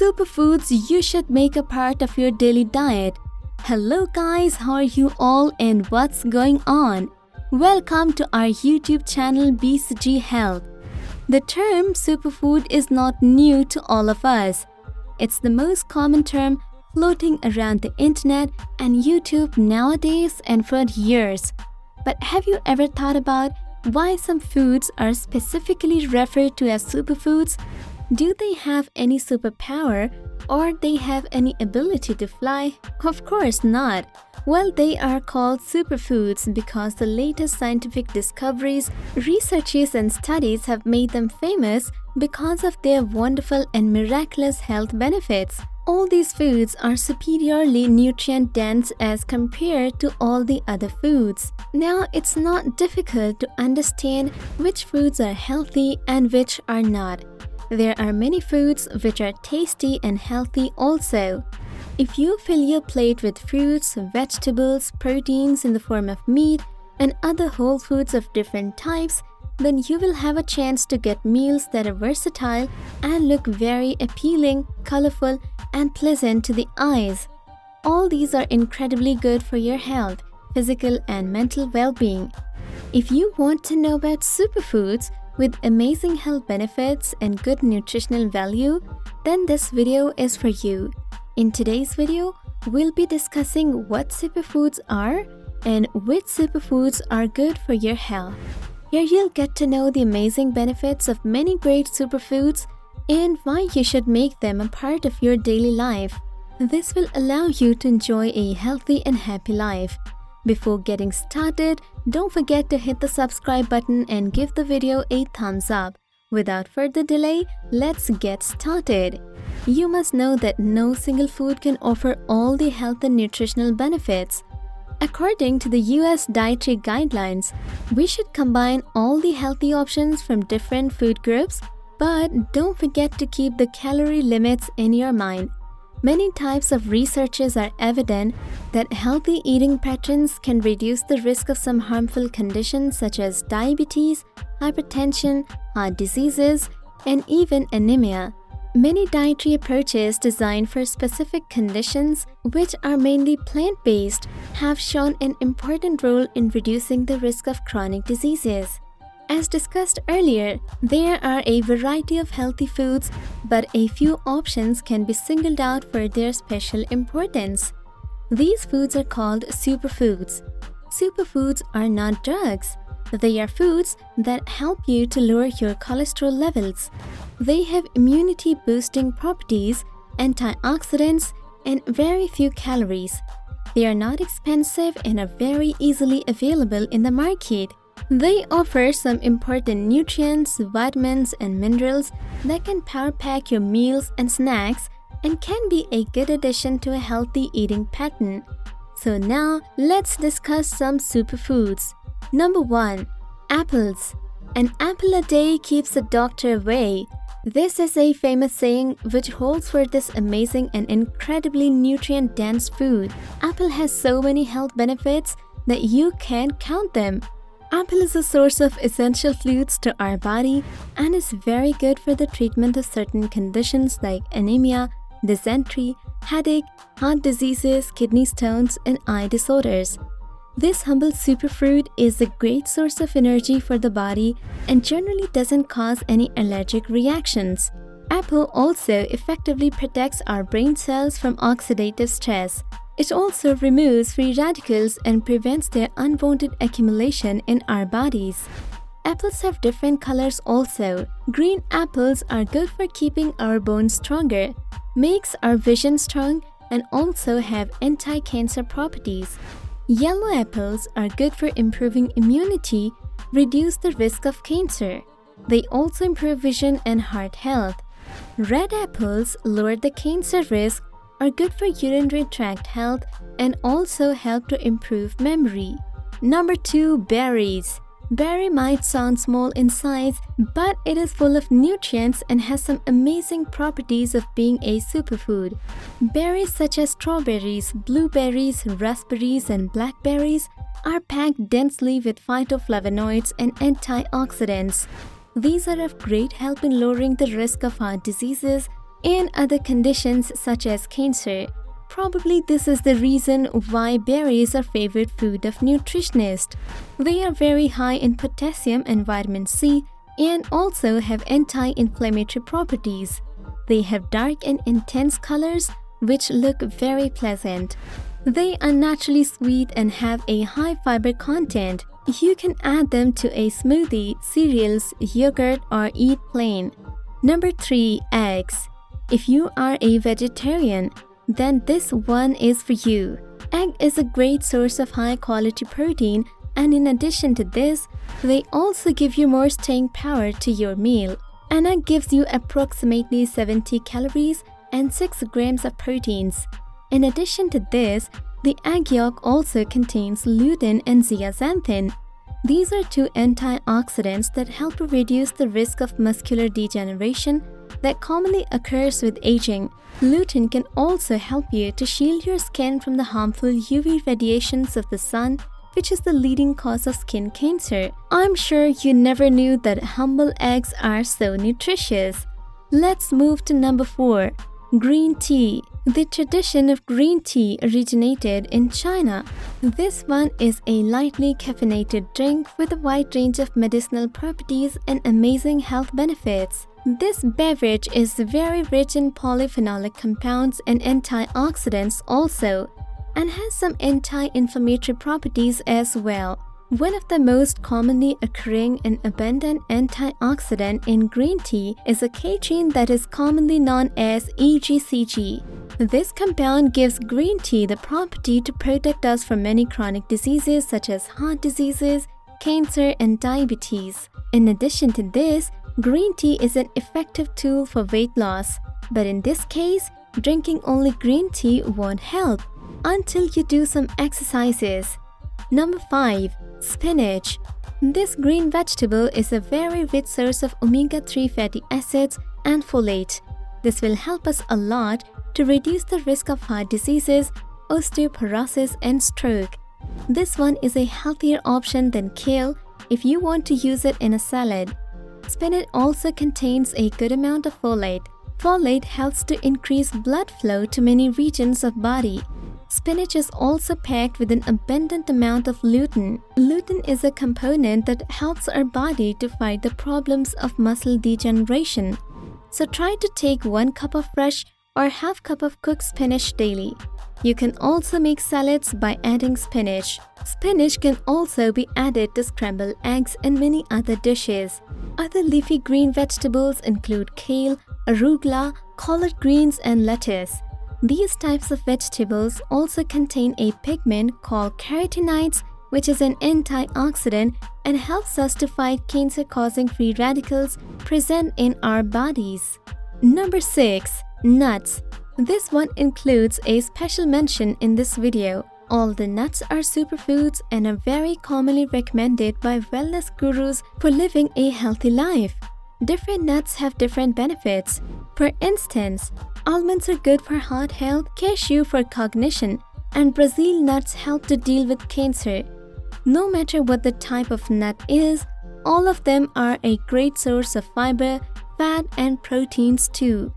Superfoods you should make a part of your daily diet. Hello guys, how are you all and what's going on? Welcome to our YouTube channel BCG Health. The term superfood is not new to all of us. It's the most common term floating around the internet and YouTube nowadays and for years. But have you ever thought about why some foods are specifically referred to as superfoods? Do they have any superpower or they have any ability to fly? Of course not. Well, they are called superfoods because the latest scientific discoveries, researches and studies have made them famous because of their wonderful and miraculous health benefits. All these foods are superiorly nutrient-dense as compared to all the other foods. Now, it's not difficult to understand which foods are healthy and which are not. There are many foods which are tasty and healthy also. If you fill your plate with fruits, vegetables, proteins in the form of meat, and other whole foods of different types, then you will have a chance to get meals that are versatile and look very appealing, colorful, and pleasant to the eyes. All these are incredibly good for your health, physical and mental well-being. If you want to know about superfoods with amazing health benefits and good nutritional value, then this video is for you. In today's video, we'll be discussing what superfoods are and which superfoods are good for your health. Here you'll get to know the amazing benefits of many great superfoods and why you should make them a part of your daily life. This will allow you to enjoy a healthy and happy life. Before getting started, don't forget to hit the subscribe button and give the video a thumbs up. Without further delay, let's get started. You must know that no single food can offer all the health and nutritional benefits. According to the US dietary guidelines, we should combine all the healthy options from different food groups, but don't forget to keep the calorie limits in your mind. Many types of researches are evident that healthy eating patterns can reduce the risk of some harmful conditions such as diabetes, hypertension, heart diseases, and even anemia. Many dietary approaches designed for specific conditions, which are mainly plant-based, have shown an important role in reducing the risk of chronic diseases. As discussed earlier, there are a variety of healthy foods, but a few options can be singled out for their special importance. These foods are called superfoods. Superfoods are not drugs. They are foods that help you to lower your cholesterol levels. They have immunity-boosting properties, antioxidants, and very few calories. They are not expensive and are very easily available in the market. They offer some important nutrients, vitamins, and minerals that can power pack your meals and snacks and can be a good addition to a healthy eating pattern. So now, let's discuss some superfoods. Number 1. Apples. An apple a day keeps the doctor away. This is a famous saying which holds for this amazing and incredibly nutrient-dense food. Apple has so many health benefits that you can't count them. Apple is a source of essential fluids to our body and is very good for the treatment of certain conditions like anemia, dysentery, headache, heart diseases, kidney stones, and eye disorders. This humble superfood is a great source of energy for the body and generally doesn't cause any allergic reactions. Apple also effectively protects our brain cells from oxidative stress. It also removes free radicals and prevents their unwanted accumulation in our bodies. Apples have different colors also. Green apples are good for keeping our bones stronger, makes our vision strong, and also have anti-cancer properties. Yellow apples are good for improving immunity, reduce the risk of cancer. They also improve vision and heart health. Red apples lower the cancer risk, are good for urinary tract health, and also help to improve memory. Number 2. Berries. Berry might sound small in size, but it is full of nutrients and has some amazing properties of being a superfood. Berries such as strawberries, blueberries, raspberries, and blackberries are packed densely with phytoflavonoids and antioxidants. These are of great help in lowering the risk of heart diseases, and other conditions such as cancer. Probably this is the reason why berries are favorite food of nutritionists. They are very high in potassium and vitamin C and also have anti-inflammatory properties. They have dark and intense colors which look very pleasant. They are naturally sweet and have a high fiber content. You can add them to a smoothie, cereals, yogurt, or eat plain. Number 3. Eggs. If you are a vegetarian, then this one is for you. Egg is a great source of high-quality protein, and in addition to this, they also give you more staying power to your meal. An egg gives you approximately 70 calories and 6 grams of proteins. In addition to this, the egg yolk also contains lutein and zeaxanthin. These are 2 antioxidants that help to reduce the risk of muscular degeneration that commonly occurs with aging. Lutein can also help you to shield your skin from the harmful UV radiations of the sun, which is the leading cause of skin cancer. I'm sure you never knew that humble eggs are so nutritious. Let's move to number 4. Green tea. The tradition of green tea originated in China. This one is a lightly caffeinated drink with a wide range of medicinal properties and amazing health benefits. This beverage is very rich in polyphenolic compounds and antioxidants also, and has some anti-inflammatory properties as well. One of the most commonly occurring and abundant antioxidant in green tea is a catechin that is commonly known as EGCG. This compound gives green tea the property to protect us from many chronic diseases such as heart diseases, cancer, and diabetes. In addition to this, green tea is an effective tool for weight loss. But in this case, drinking only green tea won't help until you do some exercises. Number 5. Spinach. This green vegetable is a very rich source of omega-3 fatty acids and folate. This will help us a lot to reduce the risk of heart diseases, osteoporosis, and stroke. This one is a healthier option than kale if you want to use it in a salad. Spinach also contains a good amount of folate. Folate helps to increase blood flow to many regions of body. Spinach is also packed with an abundant amount of lutein. Lutein is a component that helps our body to fight the problems of muscle degeneration. So try to take 1 cup of fresh or half cup of cooked spinach daily. You can also make salads by adding spinach. Spinach can also be added to scrambled eggs and many other dishes. Other leafy green vegetables include kale, arugula, collard greens, and lettuce. These types of vegetables also contain a pigment called carotenoids, which is an antioxidant and helps us to fight cancer-causing free radicals present in our bodies. Number 6. Nuts. This one includes a special mention in this video. All the nuts are superfoods and are very commonly recommended by wellness gurus for living a healthy life. Different nuts have different benefits. For instance, almonds are good for heart health, cashew for cognition, and Brazil nuts help to deal with cancer. No matter what the type of nut is, all of them are a great source of fiber, fat, and proteins too.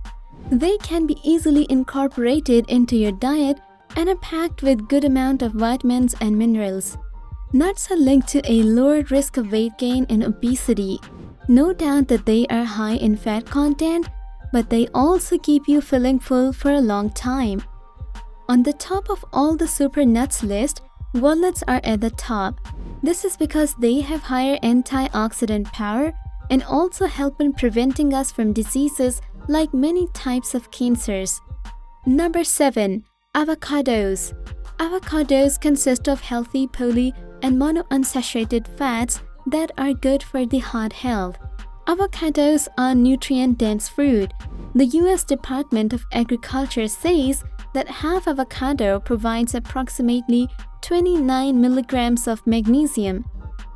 They can be easily incorporated into your diet and are packed with good amount of vitamins and minerals. Nuts are linked to a lower risk of weight gain and obesity. No doubt that they are high in fat content, but they also keep you feeling full for a long time. On the top of all the super nuts list, walnuts are at the top. This is because they have higher antioxidant power and also help in preventing us from diseases like many types of cancers. Number 7. Avocados. Avocados consist of healthy poly and monounsaturated fats that are good for the heart health. Avocados are nutrient-dense fruit. The US Department of Agriculture says that half avocado provides approximately 29 milligrams of magnesium.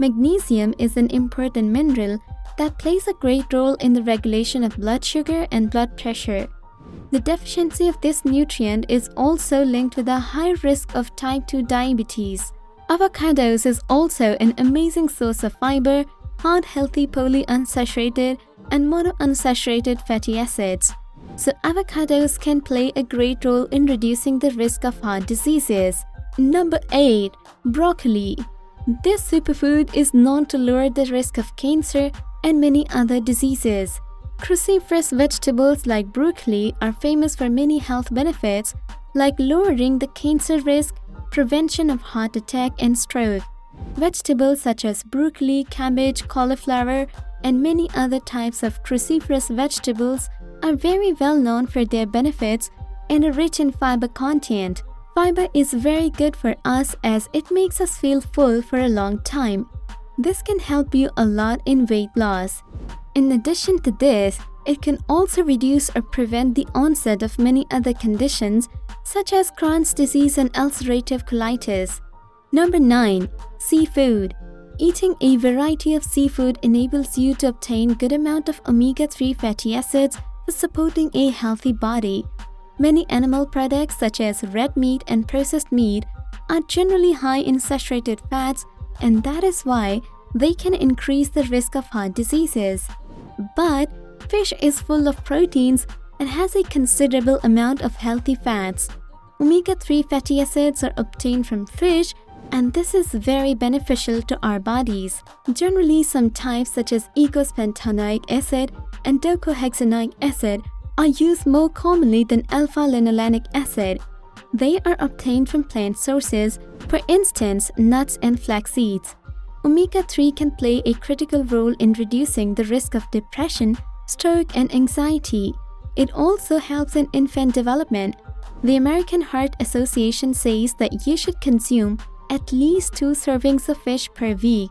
Magnesium is an important mineral that plays a great role in the regulation of blood sugar and blood pressure. The deficiency of this nutrient is also linked with a high risk of type 2 diabetes. Avocados is also an amazing source of fiber, heart-healthy polyunsaturated and monounsaturated fatty acids. So avocados can play a great role in reducing the risk of heart diseases. Number 8. Broccoli. This superfood is known to lower the risk of cancer and many other diseases. Cruciferous vegetables like broccoli are famous for many health benefits like lowering the cancer risk, prevention of heart attack and stroke. Vegetables such as broccoli, cabbage, cauliflower, and many other types of cruciferous vegetables are very well known for their benefits and are rich in fiber content. Fiber is very good for us as it makes us feel full for a long time. This can help you a lot in weight loss. In addition to this, it can also reduce or prevent the onset of many other conditions such as Crohn's disease and ulcerative colitis. Number 9. Seafood. Eating a variety of seafood enables you to obtain good amount of omega-3 fatty acids for supporting a healthy body. Many animal products such as red meat and processed meat are generally high in saturated fats, and that is why they can increase the risk of heart diseases. But fish is full of proteins and has a considerable amount of healthy fats. Omega-3 fatty acids are obtained from fish, and this is very beneficial to our bodies. Generally, some types such as eicosapentaenoic acid and docosahexaenoic acid are used more commonly than alpha-linolenic acid. They are obtained from plant sources, for instance, nuts and flax seeds. Omega-3 can play a critical role in reducing the risk of depression, stroke, and anxiety. It also helps in infant development. The American Heart Association says that you should consume at least 2 servings of fish per week.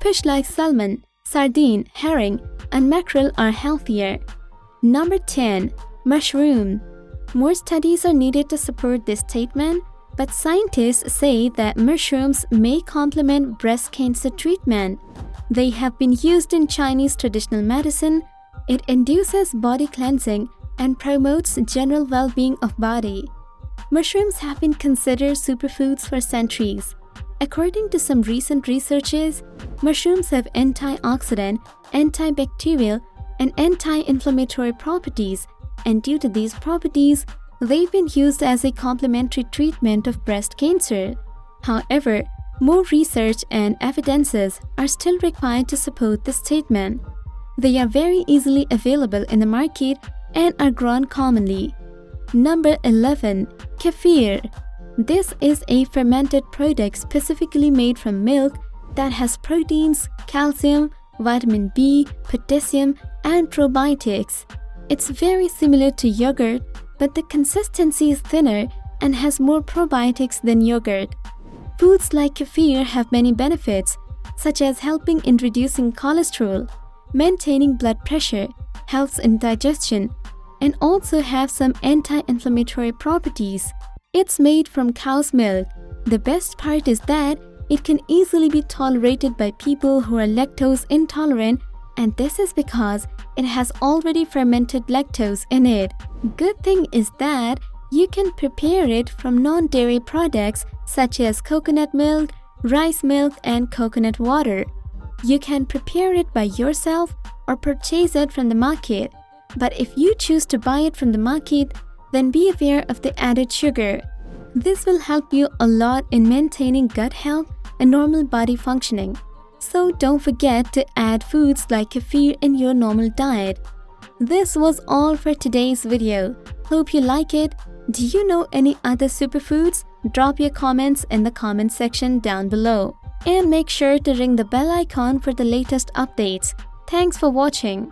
Fish like salmon, sardine, herring, and mackerel are healthier. Number 10. Mushroom. More studies are needed to support this statement, but scientists say that mushrooms may complement breast cancer treatment. They have been used in Chinese traditional medicine. It induces body cleansing and promotes general well-being of body. Mushrooms have been considered superfoods for centuries. According to some recent researches, mushrooms have antioxidant, antibacterial, and anti-inflammatory properties, and due to these properties, they've been used as a complementary treatment of breast cancer. However, more research and evidences are still required to support this statement. They are very easily available in the market and are grown commonly. Number 11. Kefir. This is a fermented product specifically made from milk that has proteins, calcium, vitamin B, potassium, and probiotics. It's very similar to yogurt, but the consistency is thinner and has more probiotics than yogurt. Foods like kefir have many benefits, such as helping in reducing cholesterol, maintaining blood pressure, helps in digestion, and also have some anti-inflammatory properties. It's made from cow's milk. The best part is that it can easily be tolerated by people who are lactose intolerant, and this is because it has already fermented lactose in it. Good thing is that you can prepare it from non-dairy products such as coconut milk, rice milk, and coconut water. You can prepare it by yourself or purchase it from the market. But if you choose to buy it from the market, then be aware of the added sugar. This will help you a lot in maintaining gut health and normal body functioning. So don't forget to add foods like kefir in your normal diet. This was all for today's video. Hope you like it. Do you know any other superfoods? Drop your comments in the comment section down below. And make sure to ring the bell icon for the latest updates. Thanks for watching.